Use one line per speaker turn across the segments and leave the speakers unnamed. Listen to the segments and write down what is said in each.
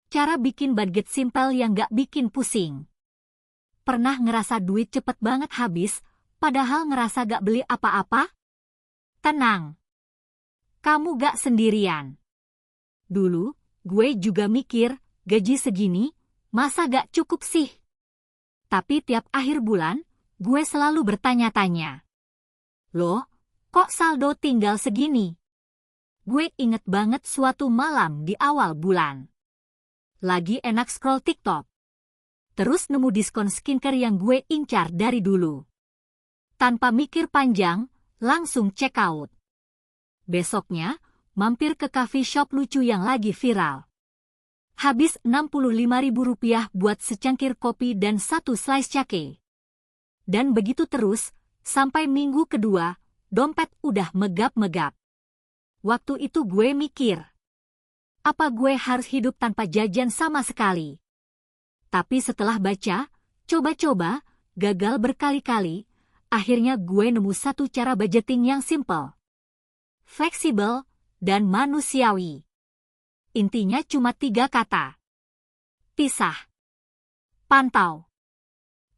Cara bikin budget simple yang gak bikin pusing. Pernah ngerasa duit cepet banget habis, padahal ngerasa gak beli apa-apa? Tenang, kamu gak sendirian. Dulu, gue juga mikir, gaji segini, masa gak cukup sih? Tapi tiap akhir bulan, gue selalu bertanya-tanya. Loh, kok saldo tinggal segini? Gue inget banget suatu malam di awal bulan. Lagi enak scroll TikTok. Terus nemu diskon skincare yang gue incar dari dulu. Tanpa mikir panjang, langsung check out. Besoknya, mampir ke coffee shop lucu yang lagi viral. Habis Rp65.000 buat secangkir kopi dan satu slice cake. Dan begitu terus, sampai minggu kedua, dompet udah megap-megap. Waktu itu gue mikir, apa gue harus hidup tanpa jajan sama sekali? Tapi setelah baca, coba-coba, gagal berkali-kali, akhirnya gue nemu satu cara budgeting yang simple, fleksibel, dan manusiawi. Intinya cuma 3 kata. Pisah, pantau,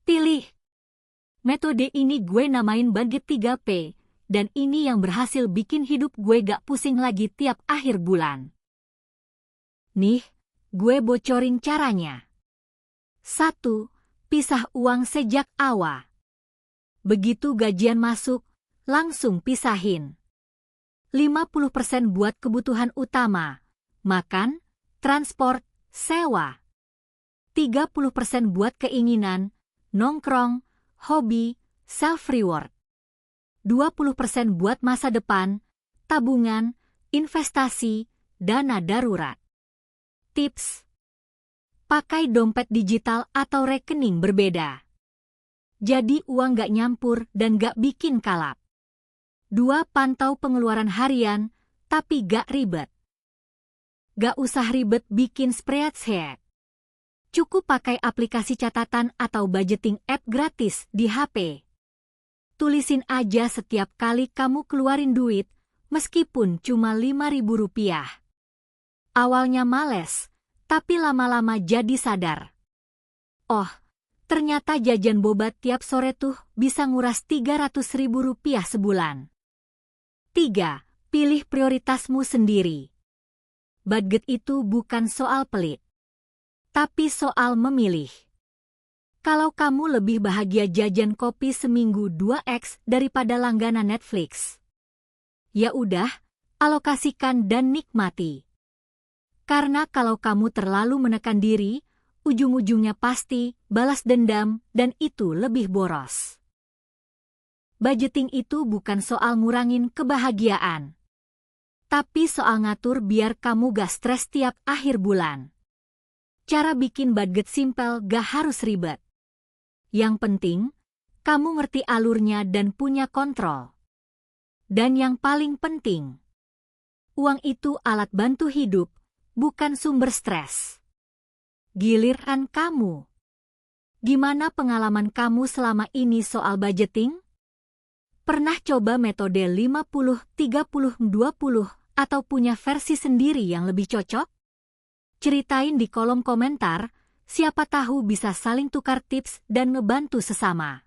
pilih. Metode ini gue namain budget 3P, dan ini yang berhasil bikin hidup gue gak pusing lagi tiap akhir bulan. Nih, gue bocorin caranya. 1. Pisah uang sejak awal. Begitu gajian masuk, langsung pisahin. 50% buat kebutuhan utama, makan, transport, sewa. 30% buat keinginan, nongkrong, hobi, self-reward. 20% buat masa depan, tabungan, investasi, dana darurat. Tips: pakai dompet digital atau rekening berbeda. Jadi uang gak nyampur dan gak bikin kalap. 2. Pantau pengeluaran harian, tapi gak ribet. Gak usah ribet bikin spreadsheet. Cukup pakai aplikasi catatan atau budgeting app gratis di HP. Tulisin aja setiap kali kamu keluarin duit, meskipun cuma Rp5.000. Awalnya males, tapi lama-lama jadi sadar. Oh, ternyata jajan boba tiap sore tuh bisa nguras Rp300.000 sebulan. 3. Pilih prioritasmu sendiri. Budget itu bukan soal pelit, tapi soal memilih. Kalau kamu lebih bahagia jajan kopi seminggu 2x daripada langganan Netflix, ya udah, alokasikan dan nikmati. Karena kalau kamu terlalu menekan diri, ujung-ujungnya pasti balas dendam dan itu lebih boros. Budgeting itu bukan soal ngurangin kebahagiaan, tapi soal ngatur biar kamu gak stres tiap akhir bulan. Cara bikin budget simple gak harus ribet. Yang penting, kamu ngerti alurnya dan punya kontrol. Dan yang paling penting, uang itu alat bantu hidup, bukan sumber stres. Giliran kamu. Gimana pengalaman kamu selama ini soal budgeting? Pernah coba metode 50-30-20 atau punya versi sendiri yang lebih cocok? Ceritain di kolom komentar, siapa tahu bisa saling tukar tips dan ngebantu sesama.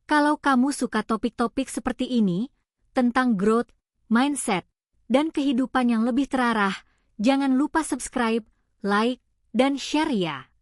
Kalau kamu suka topik-topik seperti ini, tentang growth, mindset, dan kehidupan yang lebih terarah, jangan lupa subscribe, like, dan share ya.